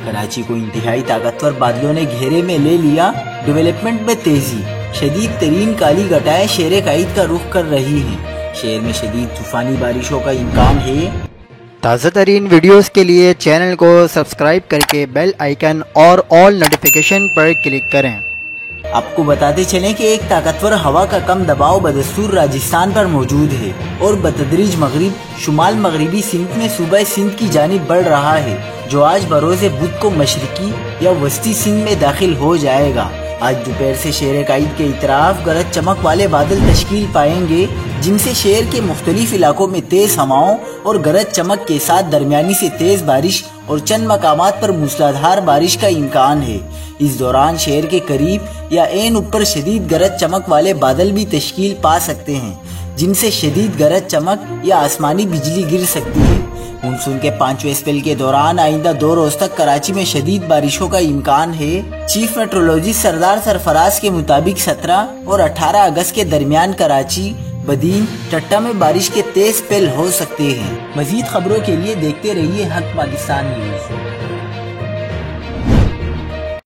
کراچی کو انتہائی طاقتور بادلوں نے گھیرے میں لے لیا، ڈیولپمنٹ میں تیزی، شدید ترین کالی گھٹائیں شیر قائد کا رخ کر رہی ہیں، شہر میں شدید طوفانی بارشوں کا امکان ہے۔ تازہ ترین ویڈیوز کے لیے چینل کو سبسکرائب کر کے بیل آئیکن اور آل نوٹیفیکیشن پر کلک کریں۔ آپ کو بتاتے چلیں کہ ایک طاقتور ہوا کا کم دباؤ بدستور راجستھان پر موجود ہے اور بتدریج مغرب شمال مغربی سندھ میں صوبہ سندھ کی جانب بڑھ رہا ہے، جو آج بروز بدھ کو مشرقی یا وسطی سندھ میں داخل ہو جائے گا۔ آج دوپہر سے شیر قائد کے اطراف گرج چمک والے بادل تشکیل پائیں گے، جن سے شہر کے مختلف علاقوں میں تیز ہواؤں اور گرج چمک کے ساتھ درمیانی سے تیز بارش اور چند مقامات پر موسلادھار بارش کا امکان ہے۔ اس دوران شہر کے قریب یا عین اوپر شدید گرج چمک والے بادل بھی تشکیل پا سکتے ہیں، جن سے شدید گرج چمک یا آسمانی بجلی گر سکتی ہے۔ مونسون کے 5ویں اسپیل کے دوران آئندہ 2 روز تک کراچی میں شدید بارشوں کا امکان ہے۔ چیف میٹرولوجسٹ سردار سرفراز کے مطابق 17 اور 18 اگست کے درمیان کراچی، بدین، ٹٹا میں بارش کے تیز اسپیل ہو سکتے ہیں۔ مزید خبروں کے لیے دیکھتے رہیے حق پاکستان نیوز۔